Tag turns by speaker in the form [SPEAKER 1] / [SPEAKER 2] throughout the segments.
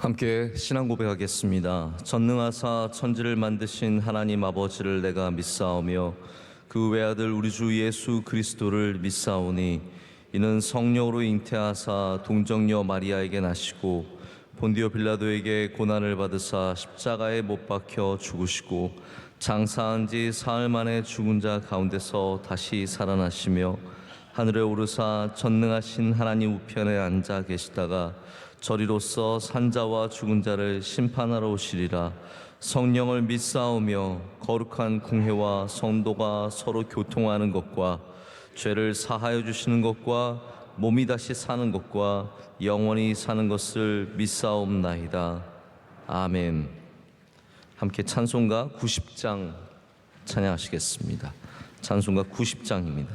[SPEAKER 1] 함께 신앙 고백하겠습니다. 전능하사 천지를 만드신 하나님 아버지를 내가 믿사오며 그 외아들 우리 주 예수 그리스도를 믿사오니 이는 성령으로 잉태하사 동정녀 마리아에게 나시고 본디오 빌라도에게 고난을 받으사 십자가에 못 박혀 죽으시고 장사한 지 사흘 만에 죽은 자 가운데서 다시 살아나시며 하늘에 오르사 전능하신 하나님 우편에 앉아 계시다가 저리로서 산자와 죽은 자를 심판하러 오시리라. 성령을 믿사오며 거룩한 공회와 성도가 서로 교통하는 것과 죄를 사하여 주시는 것과 몸이 다시 사는 것과 영원히 사는 것을 믿사옵나이다. 아멘. 함께 찬송가 90장 찬양하시겠습니다. 찬송가 90장입니다.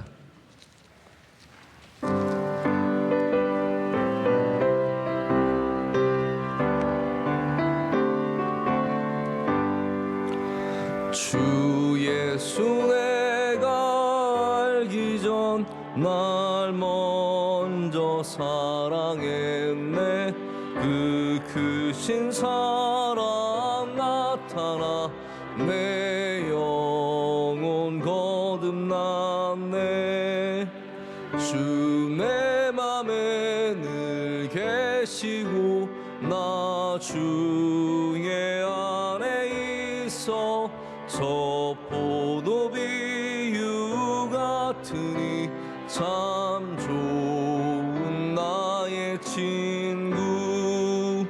[SPEAKER 1] 주 예수 내가 알기 전 날 먼저 사랑했네. 그 크신 사랑 나타나 내 영혼 거듭났네. 주 내 맘에 늘 계시고 나 주의 안에 있어 저 포도비유 같으니 참 좋은 나의 친구.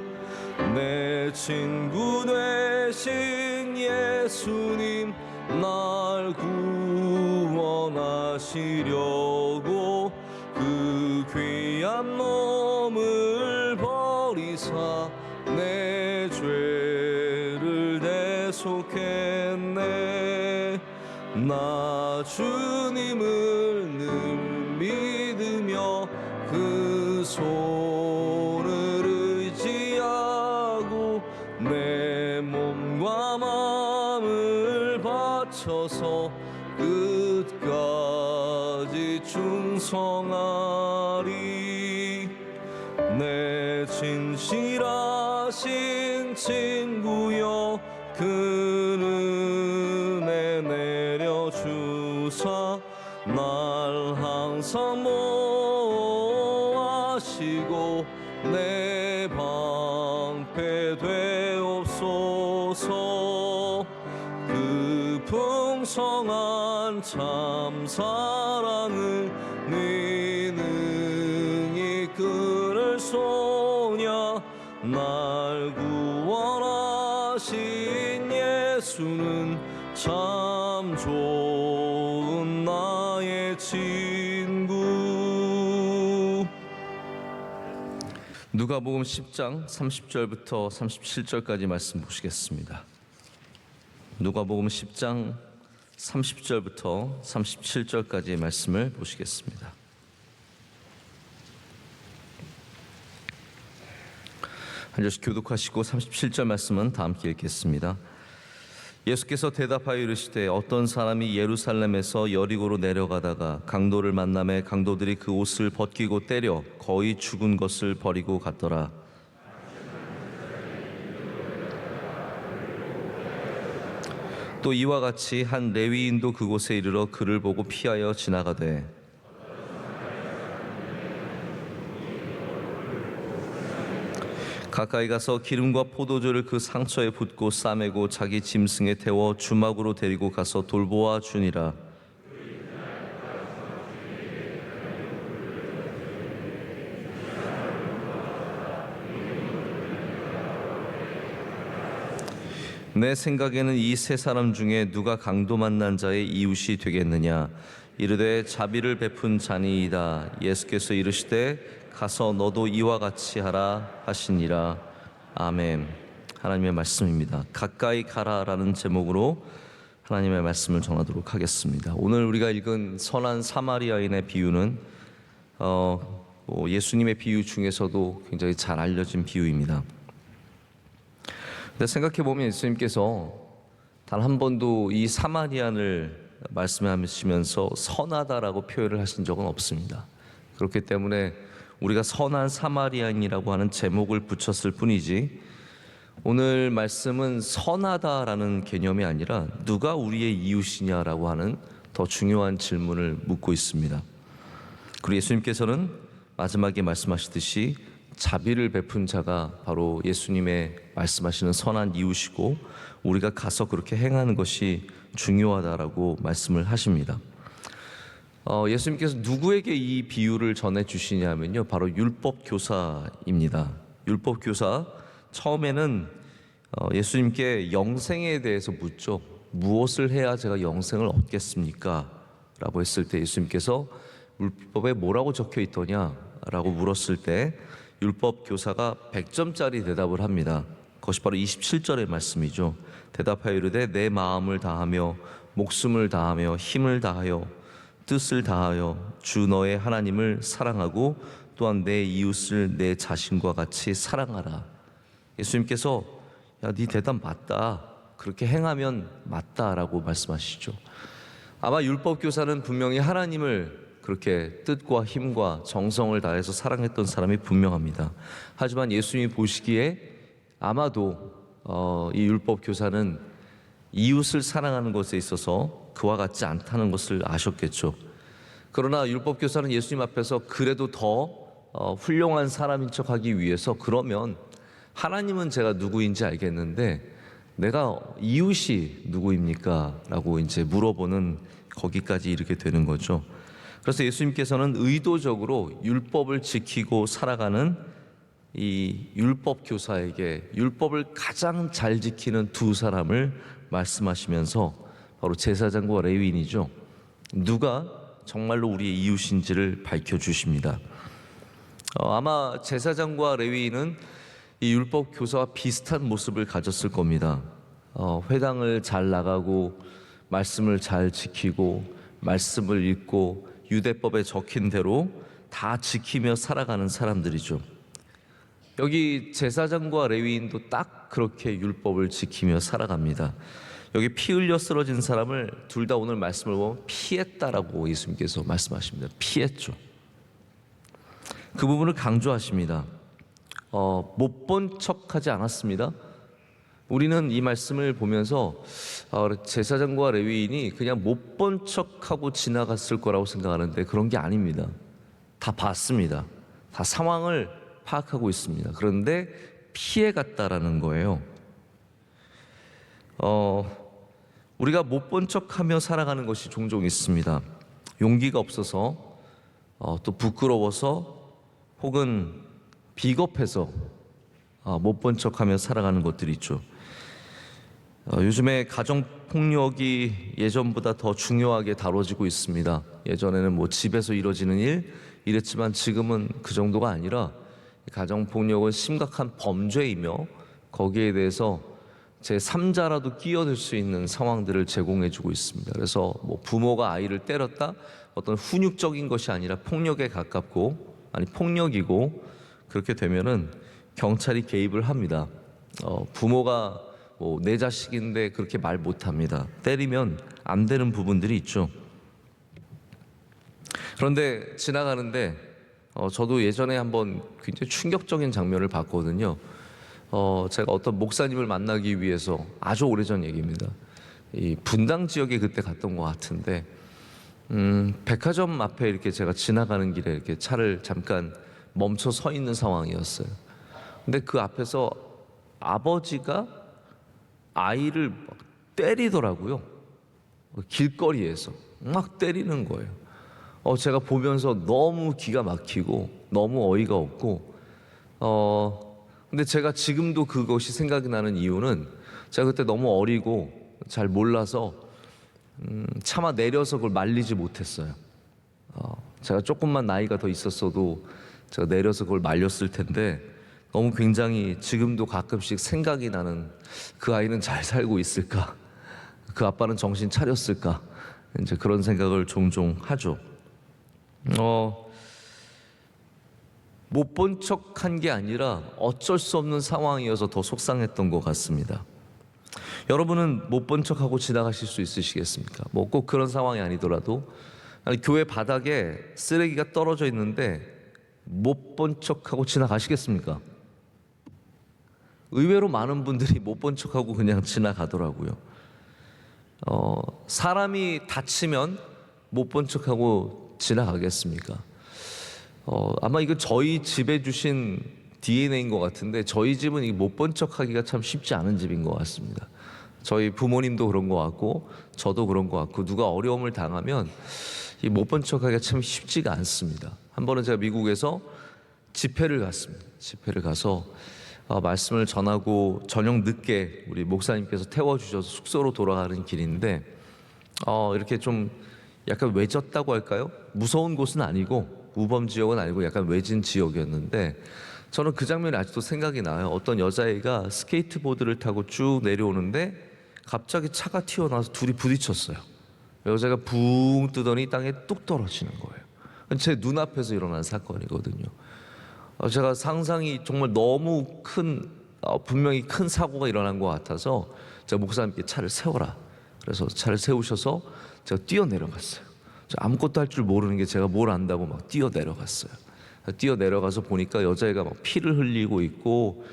[SPEAKER 1] 내 친구 되신 예수님 날 구원하시려고 그 귀한 몸을 버리사 내 죄를 대속했네. 나 주님을 늘 믿으며 그 손을 의지하고 내 몸과 마음을 바쳐서 끝까지 충성하리. 내 진실하신 친구여 그 은혜 내려주사 날 항상 모아시고 내 방패 되옵소서. 그 풍성한 참 사랑을 네 능히 끊을 소냐. 날 구원하신 예수는 참 좋은 나의 친구. 누가복음 10장 30절부터 37절까지 말씀 보시겠습니다. 누가복음 10장 30절부터 37절까지의 말씀을 보시겠습니다. 한 절씩 교독하시고 37절 말씀은 다 함께 읽겠습니다. 예수께서 대답하여 이르시되 어떤 사람이 예루살렘에서 여리고로 내려가다가 강도를 만나매 강도들이 그 옷을 벗기고 때려 거의 죽은 것을 버리고 갔더라. 또 이와 같이 한 레위인도 그곳에 이르러 그를 보고 피하여 지나가되 가까이 가서 기름과 포도주를 그 상처에 붓고 싸매고 자기 짐승에 태워 주막으로 데리고 가서 돌보아 주니라. 내 생각에는 이 세 사람 중에 누가 강도 만난 자의 이웃이 되겠느냐. 이르되 자비를 베푼 자니이다. 예수께서 이르시되 가서 너도 이와 같이 하라 하시니라. 아멘. 하나님의 말씀입니다. 가까이 가라라는 제목으로 하나님의 말씀을 전하도록 하겠습니다. 오늘 우리가 읽은 선한 사마리아인의 비유는 예수님의 비유 중에서도 굉장히 잘 알려진 비유입니다. 근데 생각해보면 예수님께서 단 한 번도 이 사마리안을 말씀하시면서 선하다라고 표현을 하신 적은 없습니다. 그렇기 때문에 우리가 선한 사마리아인이라고 하는 제목을 붙였을 뿐이지 오늘 말씀은 선하다라는 개념이 아니라 누가 우리의 이웃이냐라고 하는 더 중요한 질문을 묻고 있습니다. 그리고 예수님께서는 마지막에 말씀하시듯이 자비를 베푼 자가 바로 예수님의 말씀하시는 선한 이웃이고 우리가 가서 그렇게 행하는 것이 중요하다라고 말씀을 하십니다. 예수님께서 누구에게 이 비유를 전해 주시냐면요, 바로 율법 교사입니다. 율법 교사, 처음에는 예수님께 영생에 대해서 묻죠. 무엇을 해야 제가 영생을 얻겠습니까? 라고 했을 때 예수님께서 율법에 뭐라고 적혀 있더냐? 라고 물었을 때 율법 교사가 100점짜리 대답을 합니다. 그것이 바로 27절의 말씀이죠. 대답하여 이르되 내 마음을 다하며 목숨을 다하며 힘을 다하여 뜻을 다하여 주 너의 하나님을 사랑하고 또한 내 이웃을 내 자신과 같이 사랑하라. 예수님께서 야, 네 대답 맞다. 그렇게 행하면 맞다라고 말씀하시죠. 아마 율법 교사는 분명히 하나님을 그렇게 뜻과 힘과 정성을 다해서 사랑했던 사람이 분명합니다. 하지만 예수님이 보시기에 아마도 이 율법 교사는 이웃을 사랑하는 것에 있어서 그와 같지 않다는 것을 아셨겠죠. 그러나 율법 교사는 예수님 앞에서 그래도 더 훌륭한 사람인 척하기 위해서 그러면 하나님은 제가 누구인지 알겠는데 내가 이웃이 누구입니까? 라고 이제 물어보는 거기까지 이르게 되는 거죠. 그래서 예수님께서는 의도적으로 율법을 지키고 살아가는 이 율법 교사에게 율법을 가장 잘 지키는 두 사람을 말씀하시면서 바로 제사장과 레위인이죠. 누가 정말로 우리의 이웃인지를 밝혀주십니다. 아마 제사장과 레위인은 이 율법 교사와 비슷한 모습을 가졌을 겁니다. 회당을 잘 나가고 말씀을 잘 지키고 말씀을 읽고 유대법에 적힌 대로 다 지키며 살아가는 사람들이죠. 여기 제사장과 레위인도 딱 그렇게 율법을 지키며 살아갑니다. 여기 피 흘려 쓰러진 사람을 둘 다 오늘 말씀을 보면 피했다라고 예수님께서 말씀하십니다. 피했죠. 그 부분을 강조하십니다. 못 본 척하지 않았습니다. 우리는 이 말씀을 보면서 제사장과 레위인이 그냥 못 본 척하고 지나갔을 거라고 생각하는데 그런 게 아닙니다. 다 봤습니다. 다 상황을 파악하고 있습니다. 그런데 피해갔다라는 거예요. 우리가 못 본 척하며 살아가는 것이 종종 있습니다. 용기가 없어서 또 부끄러워서 혹은 비겁해서 못 본 척하며 살아가는 것들이 있죠. 요즘에 가정폭력이 예전보다 더 중요하게 다뤄지고 있습니다. 예전에는 뭐 집에서 이루어지는 일 이랬지만 지금은 그 정도가 아니라 가정폭력은 심각한 범죄이며 거기에 대해서 제3자라도 끼어들 수 있는 상황들을 제공해주고 있습니다. 그래서 뭐 부모가 아이를 때렸다 어떤 훈육적인 것이 아니라 폭력에 가깝고 아니 폭력이고 그렇게 되면은 경찰이 개입을 합니다. 부모가 뭐 내 자식인데 그렇게 말 못합니다. 때리면 안 되는 부분들이 있죠. 그런데 지나가는데 저도 예전에 한번 굉장히 충격적인 장면을 봤거든요. 제가 어떤 목사님을 만나기 위해서 아주 오래전 얘기입니다. 이 분당 지역에 그때 갔던 것 같은데 백화점 앞에 이렇게 제가 지나가는 길에 이렇게 차를 잠깐 멈춰 서 있는 상황이었어요. 근데 그 앞에서 아버지가 아이를 막 때리더라고요. 길거리에서 막 때리는 거예요. 제가 보면서 너무 기가 막히고 너무 어이가 없고 근데 제가 지금도 그것이 생각이 나는 이유는 제가 그때 너무 어리고 잘 몰라서 차마 내려서 그걸 말리지 못했어요. 제가 조금만 나이가 더 있었어도 제가 내려서 그걸 말렸을 텐데 너무 굉장히 지금도 가끔씩 생각이 나는 그 아이는 잘 살고 있을까? 그 아빠는 정신 차렸을까? 이제 그런 생각을 종종 하죠. 못 본 척한 게 아니라 어쩔 수 없는 상황이어서 더 속상했던 것 같습니다. 여러분은 못 본 척하고 지나가실 수 있으시겠습니까? 뭐 꼭 그런 상황이 아니더라도 교회 바닥에 쓰레기가 떨어져 있는데 못 본 척하고 지나가시겠습니까? 의외로 많은 분들이 못 본 척하고 그냥 지나가더라고요. 사람이 다치면 못 본 척하고 지나가겠습니까? 아마 이거 저희 집에 주신 DNA인 것 같은데, 저희 집은 못 본 척하기가 참 쉽지 않은 집인 것 같습니다. 저희 부모님도 그런 것 같고 저도 그런 것 같고, 누가 어려움을 당하면 이 못 본 척하기가 참 쉽지가 않습니다. 한 번은 제가 미국에서 집회를 갔습니다. 집회를 가서 말씀을 전하고 저녁 늦게 우리 목사님께서 태워주셔서 숙소로 돌아가는 길인데, 이렇게 좀 약간 외졌다고 할까요? 무서운 곳은 아니고 우범 지역은 아니고 약간 외진 지역이었는데, 저는 그 장면이 아직도 생각이 나요. 어떤 여자애가 스케이트보드를 타고 쭉 내려오는데 갑자기 차가 튀어나와서 둘이 부딪혔어요. 여자가 붕 뜨더니 땅에 뚝 떨어지는 거예요. 제 눈앞에서 일어난 사건이거든요. 제가 상상이 정말 너무 큰, 분명히 큰 사고가 일어난 것 같아서 제가 목사님께 차를 세워라, 그래서 차를 세우셔서 제가 뛰어내려갔어요. 아무것도 할 줄 모르는 게 제가 뭘 안다고 막 뛰어내려갔어요. 뛰어내려가서 보니까 여자애가 막 피를 흘리고 있고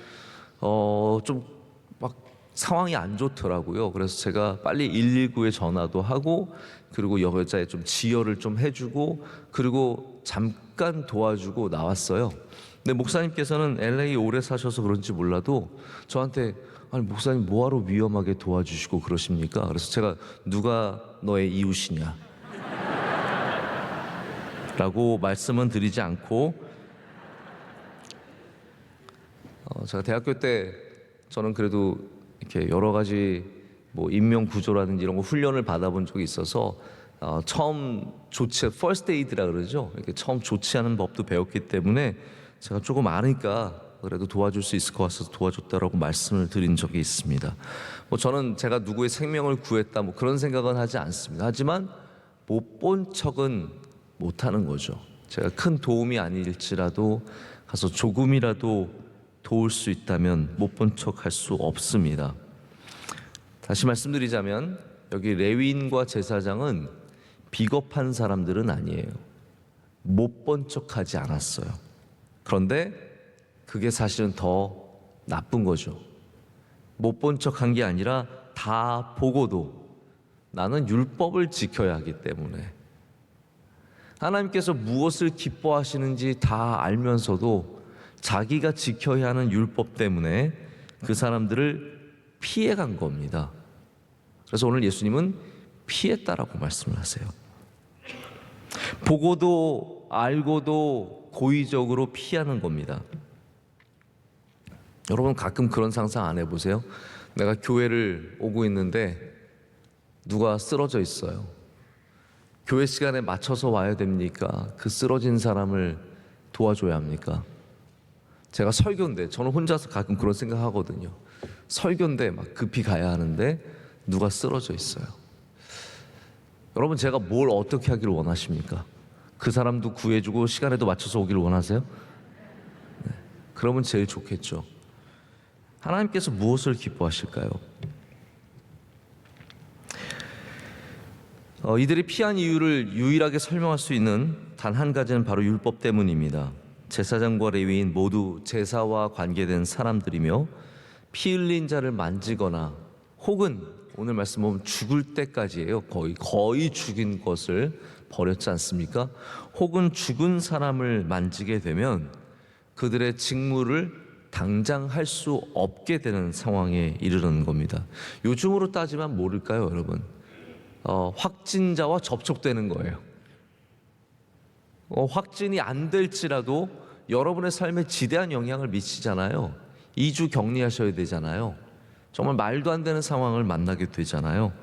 [SPEAKER 1] 좀 막 상황이 안 좋더라고요. 그래서 제가 빨리 119에 전화도 하고, 그리고 여자애 좀 지혈을 좀 해주고, 그리고 잠깐 도와주고 나왔어요. 근데 목사님께서는 LA 오래 사셔서 그런지 몰라도 저한테, 아니 목사님 뭐하러 위험하게 도와주시고 그러십니까? 그래서 제가, 누가 너의 이웃이냐 라고 말씀은 드리지 않고, 제가 대학교 때 저는 그래도 이렇게 여러 가지 뭐 인명 구조라든지 이런 거 훈련을 받아본 적이 있어서 처음 조치, 퍼스트 에이드라 그러죠. 이렇게 처음 조치하는 법도 배웠기 때문에 제가 조금 아니까 그래도 도와줄 수 있을 것 같아서 도와줬다라고 말씀을 드린 적이 있습니다. 뭐 저는 제가 누구의 생명을 구했다 뭐 그런 생각은 하지 않습니다. 하지만 못 본 척은 못하는 거죠. 제가 큰 도움이 아닐지라도 가서 조금이라도 도울 수 있다면 못 본 척 할 수 없습니다. 다시 말씀드리자면 여기 레위인과 제사장은 비겁한 사람들은 아니에요. 못 본 척하지 않았어요. 그런데 그게 사실은 더 나쁜 거죠. 못 본 척한 게 아니라 다 보고도 나는 율법을 지켜야 하기 때문에, 하나님께서 무엇을 기뻐하시는지 다 알면서도 자기가 지켜야 하는 율법 때문에 그 사람들을 피해간 겁니다. 그래서 오늘 예수님은 피했다라고 말씀을 하세요. 보고도 알고도 고의적으로 피하는 겁니다. 여러분 가끔 그런 상상 안 해보세요? 내가 교회를 오고 있는데 누가 쓰러져 있어요. 교회 시간에 맞춰서 와야 됩니까? 그 쓰러진 사람을 도와줘야 합니까? 제가 설교인데, 저는 혼자서 가끔 그런 생각하거든요. 설교인데 막 급히 가야 하는데 누가 쓰러져 있어요. 여러분 제가 뭘 어떻게 하기를 원하십니까? 그 사람도 구해주고 시간에도 맞춰서 오기를 원하세요? 네, 그러면 제일 좋겠죠. 하나님께서 무엇을 기뻐하실까요? 이들이 피한 이유를 유일하게 설명할 수 있는 단 한 가지는 바로 율법 때문입니다. 제사장과 레위인 모두 제사와 관계된 사람들이며 피 흘린 자를 만지거나, 혹은 오늘 말씀 보면 죽을 때까지예요. 거의 죽인 것을 버렸지 않습니까? 혹은 죽은 사람을 만지게 되면 그들의 직무를 당장 할 수 없게 되는 상황에 이르는 겁니다. 요즘으로 따지면 모를까요, 여러분? 확진자와 접촉되는 거예요. 확진이 안 될지라도 여러분의 삶에 지대한 영향을 미치잖아요. 2주 격리하셔야 되잖아요. 정말 말도 안 되는 상황을 만나게 되잖아요.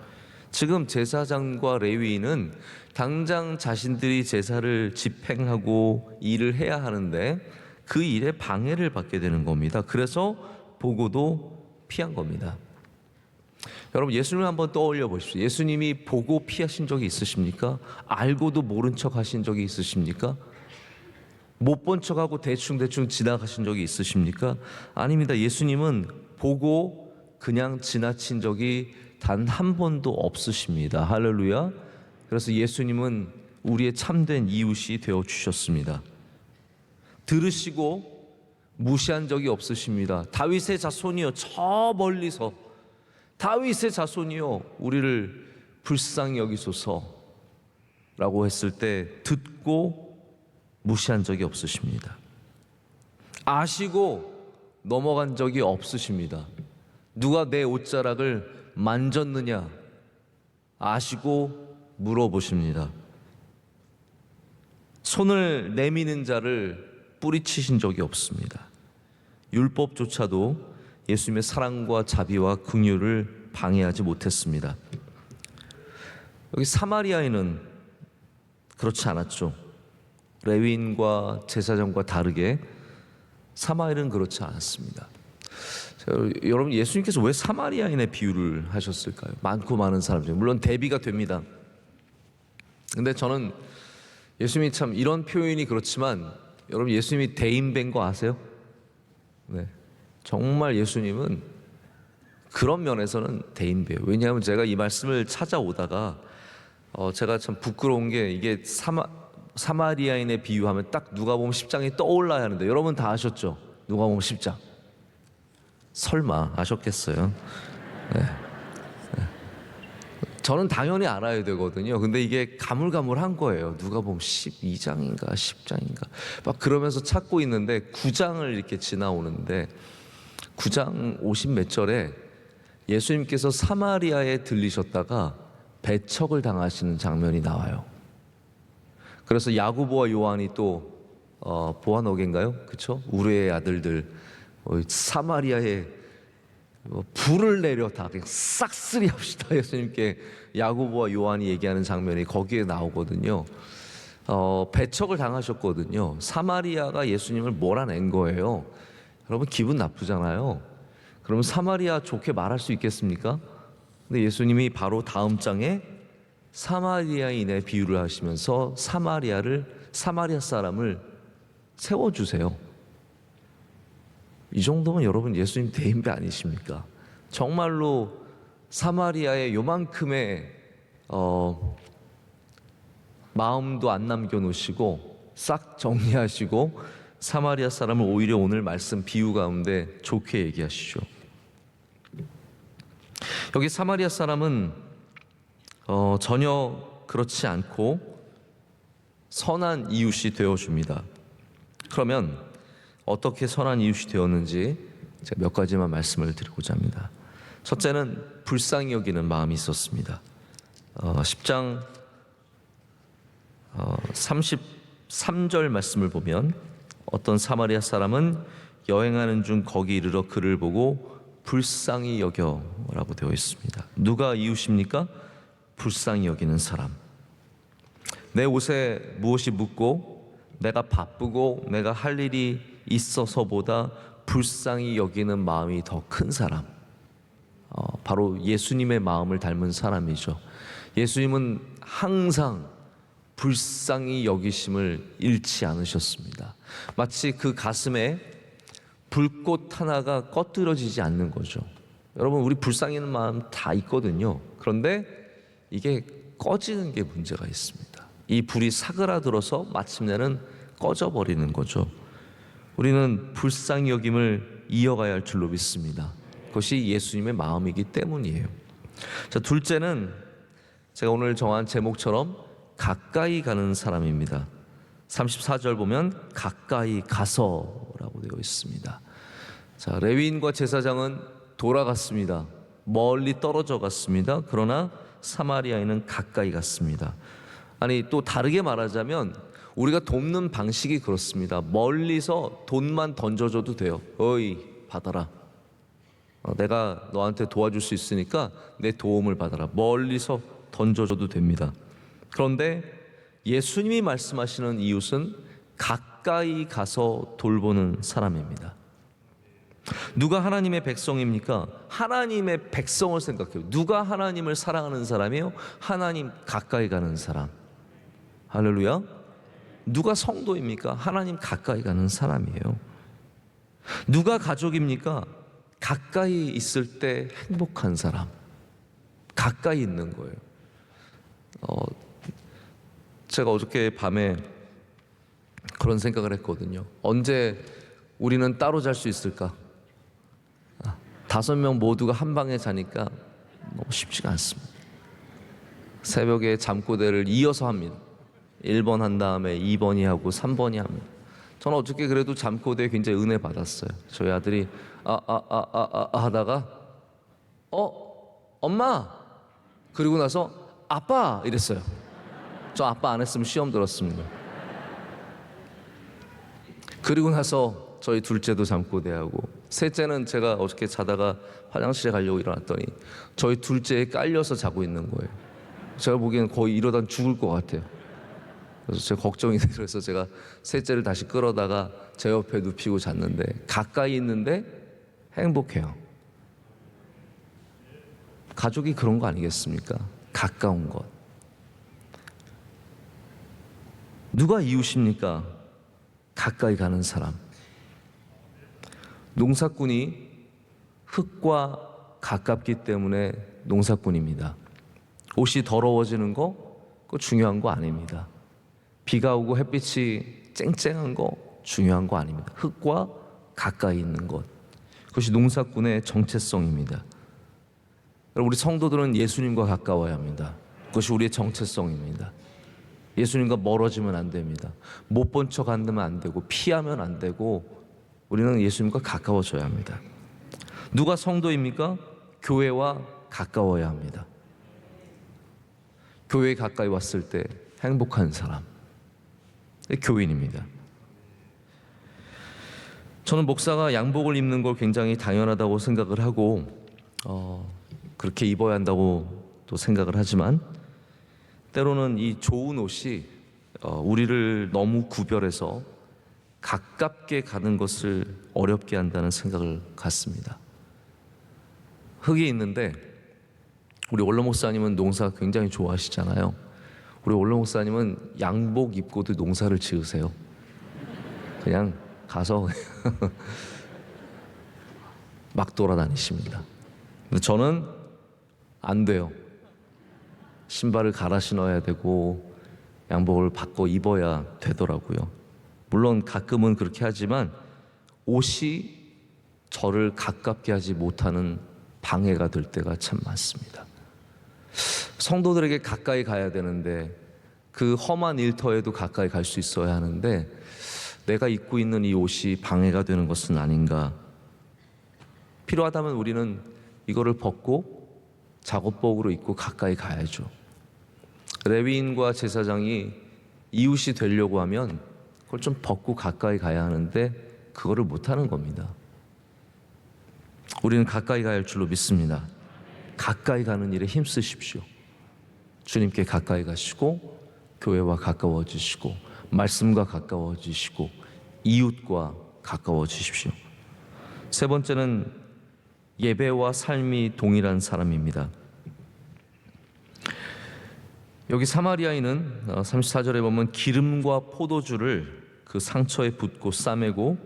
[SPEAKER 1] 지금 제사장과 레위인은 당장 자신들이 제사를 집행하고 일을 해야 하는데 그 일에 방해를 받게 되는 겁니다. 그래서 보고도 피한 겁니다. 여러분 예수님을 한번 떠올려 보십시오. 예수님이 보고 피하신 적이 있으십니까? 알고도 모른 척 하신 적이 있으십니까? 못 본 척하고 대충 지나가신 적이 있으십니까? 아닙니다. 예수님은 보고 그냥 지나친 적이 단 한 번도 없으십니다. 할렐루야. 그래서 예수님은 우리의 참된 이웃이 되어 주셨습니다. 들으시고 무시한 적이 없으십니다. 다윗의 자손이여, 저 멀리서 다윗의 자손이여 우리를 불쌍히 여기소서라고 했을 때 듣고 무시한 적이 없으십니다. 아시고 넘어간 적이 없으십니다. 누가 내 옷자락을 만졌느냐 아시고 물어보십니다. 손을 내미는 자를 뿌리치신 적이 없습니다. 율법조차도 예수님의 사랑과 자비와 긍휼을 방해하지 못했습니다. 여기 사마리아인은 그렇지 않았죠. 레위인과 제사장과 다르게 사마리아인은 그렇지 않았습니다. 여러분, 예수님께서 왜 사마리아인의 비유를 하셨을까요? 많고 많은 사람 중에 물론 대비가 됩니다. 근데 저는 예수님이 참 이런 표현이 그렇지만 여러분, 예수님이 대인배인 거 아세요? 네, 정말 예수님은 그런 면에서는 대인배예요. 왜냐하면 제가 이 말씀을 찾아오다가 제가 참 부끄러운 게 이게 사마리아인의 비유하면 딱 누가복음 10장이 떠올라야 하는데 여러분 다 아셨죠? 누가복음 10장. 설마 아셨겠어요? 네. 저는 당연히 알아야 되거든요. 근데 이게 가물가물한 거예요. 누가복음 12장인가 10장인가 막 그러면서 찾고 있는데 9장을 이렇게 지나오는데 9장 50 몇 절에 예수님께서 사마리아에 들리셨다가 배척을 당하시는 장면이 나와요. 그래서 야고보와 요한이 또 보아너게인가요? 그렇죠? 우르의 아들들 사마리아에 불을 내려 다 그냥 싹쓸이 합시다. 예수님께 야고보와 요한이 얘기하는 장면이 거기에 나오거든요. 배척을 당하셨거든요. 사마리아가 예수님을 몰아낸 거예요. 여러분 기분 나쁘잖아요. 그러면 사마리아 좋게 말할 수 있겠습니까? 근데 예수님이 바로 다음 장에 사마리아인의 비유를 하시면서 사마리아 사람을 세워주세요. 이 정도면 여러분 예수님 대인배 아니십니까? 정말로 사마리아에 요만큼의 마음도 안 남겨놓으시고 싹 정리하시고 사마리아 사람을 오히려 오늘 말씀 비유 가운데 좋게 얘기하시죠. 여기 사마리아 사람은 전혀 그렇지 않고 선한 이웃이 되어줍니다. 그러면 어떻게 선한 이웃이 되었는지 제가 몇 가지만 말씀을 드리고자 합니다. 첫째는 불쌍히 여기는 마음이 있었습니다. 10장 33절 말씀을 보면 어떤 사마리아 사람은 여행하는 중 거기 이르러 그를 보고 불쌍히 여겨라고 되어 있습니다. 누가 이웃입니까? 불쌍히 여기는 사람. 내 옷에 무엇이 묻고 내가 바쁘고 내가 할 일이 있어서보다 불쌍히 여기는 마음이 더 큰 사람, 바로 예수님의 마음을 닮은 사람이죠. 예수님은 항상 불쌍히 여기심을 잃지 않으셨습니다. 마치 그 가슴에 불꽃 하나가 꺼뜨려지지 않는 거죠. 여러분, 우리 불쌍히 여기는 마음 다 있거든요. 그런데 이게 꺼지는 게 문제가 있습니다. 이 불이 사그라들어서 마침내는 꺼져버리는 거죠. 우리는 불쌍히 여김을 이어가야 할 줄로 믿습니다. 그것이 예수님의 마음이기 때문이에요. 자, 둘째는 제가 오늘 정한 제목처럼 가까이 가는 사람입니다. 34절 보면 가까이 가서라고 되어 있습니다. 자, 레위인과 제사장은 돌아갔습니다. 멀리 떨어져 갔습니다. 그러나 사마리아인은 가까이 갔습니다. 아니, 또 다르게 말하자면 우리가 돕는 방식이 그렇습니다. 멀리서 돈만 던져줘도 돼요. 어이, 받아라. 내가 너한테 도와줄 수 있으니까 내 도움을 받아라. 멀리서 던져줘도 됩니다. 그런데 예수님이 말씀하시는 이웃은 가까이 가서 돌보는 사람입니다. 누가 하나님의 백성입니까? 하나님의 백성을 생각해요. 누가 하나님을 사랑하는 사람이에요? 하나님 가까이 가는 사람. 할렐루야. 누가 성도입니까? 하나님 가까이 가는 사람이에요. 누가 가족입니까? 가까이 있을 때 행복한 사람, 가까이 있는 거예요. 제가 어저께 밤에 그런 생각을 했거든요. 언제 우리는 따로 잘 수 있을까? 5명 모두가 한 방에 자니까 너무 쉽지가 않습니다. 새벽에 잠꼬대를 이어서 합니다. 1번 한 다음에 2번이 하고 3번이 합니다. 저는 어저께 그래도 잠꼬대에 굉장히 은혜 받았어요. 저희 아들이 하다가 엄마, 그리고 나서 아빠 이랬어요. 저 아빠 안 했으면 시험 들었습니다. 그리고 나서 저희 둘째도 잠꼬대하고, 셋째는 제가 어저께 자다가 화장실에 가려고 일어났더니 저희 둘째에 깔려서 자고 있는 거예요. 제가 보기에는 거의 이러다 죽을 것 같아요. 그래서 제가 걱정이 돼서 제가 셋째를 다시 끌어다가 제 옆에 눕히고 잤는데, 가까이 있는데 행복해요. 가족이 그런 거 아니겠습니까? 가까운 것. 누가 이웃입니까? 가까이 가는 사람. 농사꾼이 흙과 가깝기 때문에 농사꾼입니다. 옷이 더러워지는 거, 그거 중요한 거 아닙니다. 비가 오고 햇빛이 쨍쨍한 거 중요한 거 아닙니다. 흙과 가까이 있는 것, 그것이 농사꾼의 정체성입니다. 우리 성도들은 예수님과 가까워야 합니다. 그것이 우리의 정체성입니다. 예수님과 멀어지면 안 됩니다. 못 본 척 한다면 안 되고, 피하면 안 되고, 우리는 예수님과 가까워져야 합니다. 누가 성도입니까? 교회와 가까워야 합니다. 교회에 가까이 왔을 때 행복한 사람, 교인입니다. 저는 목사가 양복을 입는 걸 굉장히 당연하다고 생각을 하고, 그렇게 입어야 한다고 또 생각을 하지만, 때로는 이 좋은 옷이 우리를 너무 구별해서 가깝게 가는 것을 어렵게 한다는 생각을 갖습니다. 흙이 있는데, 우리 원로 목사님은 농사 굉장히 좋아하시잖아요. 우리 원로 목사님은 양복 입고도 농사를 지으세요. 그냥 가서 막 돌아다니십니다. 근데 저는 안 돼요. 신발을 갈아 신어야 되고 양복을 바꿔 입어야 되더라고요. 물론 가끔은 그렇게 하지만 옷이 저를 가깝게 하지 못하는 방해가 될 때가 참 많습니다. 성도들에게 가까이 가야 되는데, 그 험한 일터에도 가까이 갈 수 있어야 하는데, 내가 입고 있는 이 옷이 방해가 되는 것은 아닌가. 필요하다면 우리는 이거를 벗고 작업복으로 입고 가까이 가야죠. 레위인과 제사장이 이웃이 되려고 하면 그걸 좀 벗고 가까이 가야 하는데, 그거를 못하는 겁니다. 우리는 가까이 가야 할 줄로 믿습니다. 가까이 가는 일에 힘쓰십시오. 주님께 가까이 가시고, 교회와 가까워지시고, 말씀과 가까워지시고, 이웃과 가까워지십시오. 세 번째는 예배와 삶이 동일한 사람입니다. 여기 사마리아인은 34절에 보면 기름과 포도주를 그 상처에 붓고 싸매고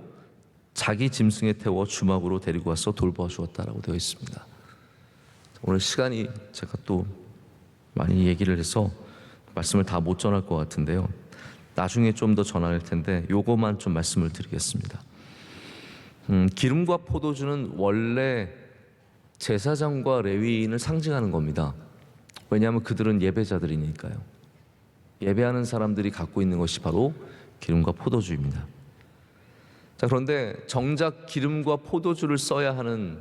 [SPEAKER 1] 자기 짐승에 태워 주막으로 데리고 와서 돌보아주었다라고 되어 있습니다. 오늘 시간이 제가 또 많이 얘기를 해서 말씀을 다 못 전할 것 같은데요. 나중에 좀 더 전할 텐데 요거만 좀 말씀을 드리겠습니다. 기름과 포도주는 원래 제사장과 레위인을 상징하는 겁니다. 왜냐하면 그들은 예배자들이니까요. 예배하는 사람들이 갖고 있는 것이 바로 기름과 포도주입니다. 자, 그런데 정작 기름과 포도주를 써야 하는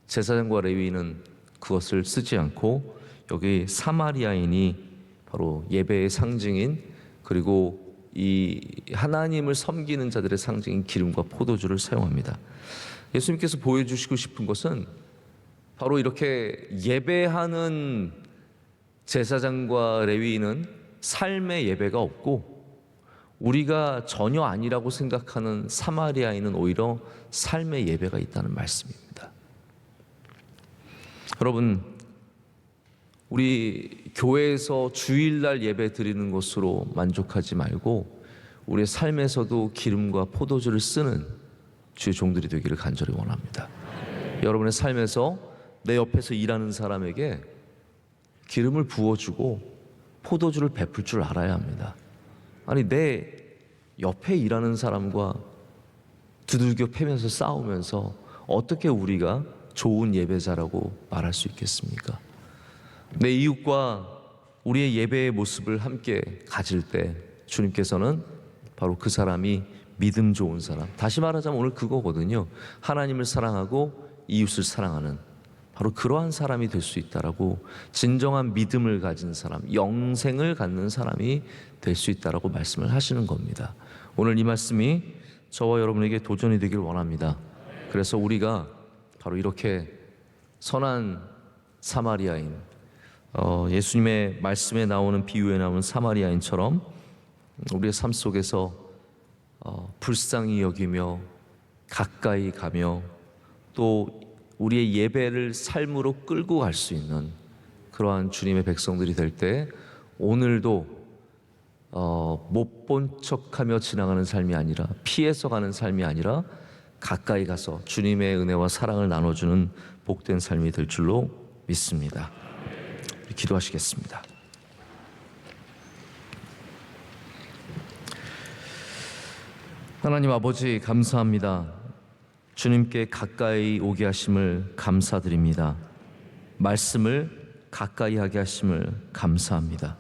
[SPEAKER 1] 제사장과 레위인은 그것을 쓰지 않고, 여기 사마리아인이 바로 예배의 상징인, 그리고 이 하나님을 섬기는 자들의 상징인 기름과 포도주를 사용합니다. 예수님께서 보여주시고 싶은 것은 바로 이렇게 예배하는 제사장과 레위인은 삶의 예배가 없고, 우리가 전혀 아니라고 생각하는 사마리아인은 오히려 삶의 예배가 있다는 말씀입니다. 여러분, 우리 교회에서 주일날 예배 드리는 것으로 만족하지 말고 우리의 삶에서도 기름과 포도주를 쓰는 주의 종들이 되기를 간절히 원합니다. 여러분의 삶에서 내 옆에서 일하는 사람에게 기름을 부어주고 포도주를 베풀 줄 알아야 합니다. 아니, 내 옆에 일하는 사람과 두들겨 패면서 싸우면서 어떻게 우리가 좋은 예배자라고 말할 수 있겠습니까? 내 이웃과 우리의 예배의 모습을 함께 가질 때 주님께서는 바로 그 사람이 믿음 좋은 사람, 다시 말하자면 오늘 그거거든요. 하나님을 사랑하고 이웃을 사랑하는 바로 그러한 사람이 될 수 있다라고, 진정한 믿음을 가진 사람, 영생을 갖는 사람이 될 수 있다라고 말씀을 하시는 겁니다. 오늘 이 말씀이 저와 여러분에게 도전이 되길 원합니다. 그래서 우리가 바로 이렇게 선한 사마리아인, 예수님의 말씀에 나오는 비유에 나오는 사마리아인처럼 우리의 삶 속에서 불쌍히 여기며 가까이 가며 또 우리의 예배를 삶으로 끌고 갈 수 있는 그러한 주님의 백성들이 될 때, 오늘도 못 본 척하며 지나가는 삶이 아니라, 피해서 가는 삶이 아니라 가까이 가서 주님의 은혜와 사랑을 나눠주는 복된 삶이 될 줄로 믿습니다. 기도하시겠습니다. 하나님 아버지, 감사합니다. 주님께 가까이 오게 하심을 감사드립니다. 말씀을 가까이 하게 하심을 감사합니다.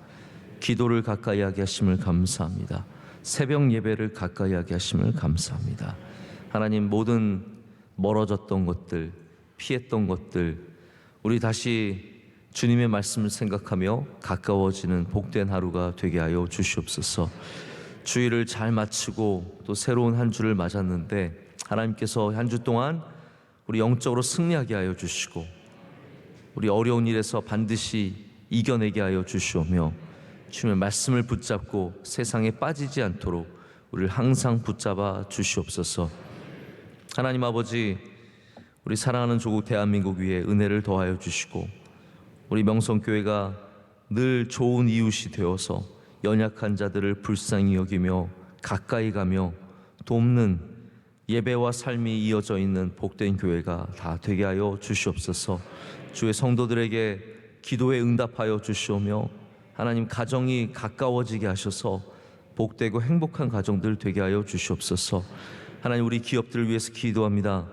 [SPEAKER 1] 기도를 가까이 하게 하심을 감사합니다. 새벽 예배를 가까이 하게 하심을 감사합니다. 하나님, 모든 멀어졌던 것들, 피했던 것들, 우리 다시 주님의 말씀을 생각하며 가까워지는 복된 하루가 되게 하여 주시옵소서. 주일을 잘 마치고 또 새로운 한 주를 맞았는데, 하나님께서 한 주 동안 우리 영적으로 승리하게 하여 주시고, 우리 어려운 일에서 반드시 이겨내게 하여 주시오며, 주님의 말씀을 붙잡고 세상에 빠지지 않도록 우리를 항상 붙잡아 주시옵소서. 하나님 아버지, 우리 사랑하는 조국 대한민국 위에 은혜를 더하여 주시고, 우리 명성교회가 늘 좋은 이웃이 되어서 연약한 자들을 불쌍히 여기며 가까이 가며 돕는 예배와 삶이 이어져 있는 복된 교회가 다 되게 하여 주시옵소서. 주의 성도들에게 기도에 응답하여 주시오며, 하나님 가정이 가까워지게 하셔서 복되고 행복한 가정들 되게 하여 주시옵소서. 하나님, 우리 기업들을 위해서 기도합니다.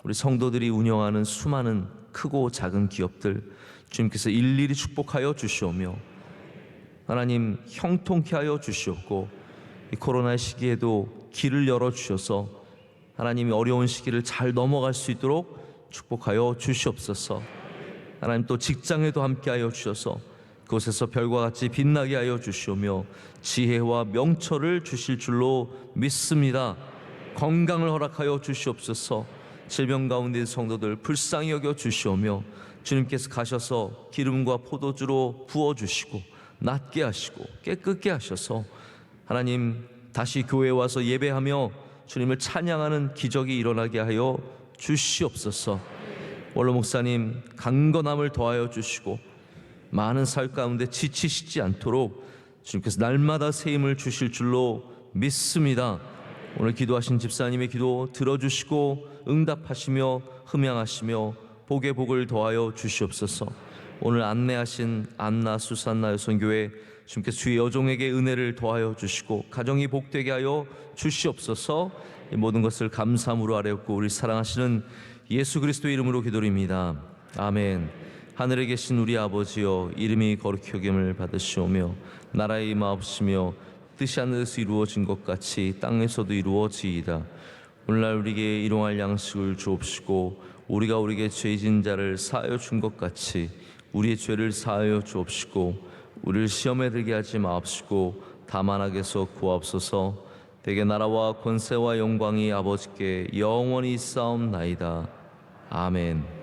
[SPEAKER 1] 우리 성도들이 운영하는 수많은 크고 작은 기업들 주님께서 일일이 축복하여 주시오며, 하나님 형통케 하여 주시옵고, 이 코로나 시기에도 길을 열어주셔서 하나님이 어려운 시기를 잘 넘어갈 수 있도록 축복하여 주시옵소서. 하나님, 또 직장에도 함께하여 주셔서 그곳에서 별과 같이 빛나게 하여 주시오며 지혜와 명철을 주실 줄로 믿습니다. 건강을 허락하여 주시옵소서. 질병 가운데 성도들 불쌍히 여겨 주시오며, 주님께서 가셔서 기름과 포도주로 부어주시고 낫게 하시고 깨끗게 하셔서 하나님 다시 교회에 와서 예배하며 주님을 찬양하는 기적이 일어나게 하여 주시옵소서. 원로 목사님 강건함을 더하여 주시고 많은 살 가운데 지치시지 않도록 주님께서 날마다 새 힘을 주실 줄로 믿습니다. 오늘 기도하신 집사님의 기도 들어주시고 응답하시며 흠양하시며 복의 복을 더하여 주시옵소서. 오늘 안내하신 안나 수산나 여성교회 주님께서 주의 여종에게 은혜를 더하여 주시고 가정이 복되게 하여 주시옵소서. 이 모든 것을 감사함으로 아뢰옵고 우리 사랑하시는 예수 그리스도의 이름으로 기도드립니다. 아멘. 하늘에 계신 우리 아버지여, 이름이 거룩히 여김을 받으시오며 나라의 임하옵시며 뜻이 하늘에서 이루어진 것 같이 땅에서도 이루어지이다. 오늘날 우리에게 일용할 양식을 주옵시고 우리가 우리에게 죄진 자를 사하여 준 것 같이 우리의 죄를 사하여 주옵시고 우리를 시험에 들게 하지 마옵시고 다만 악에서 구하옵소서. 대개 나라와 권세와 영광이 아버지께 영원히 있사옵나이다. 아멘.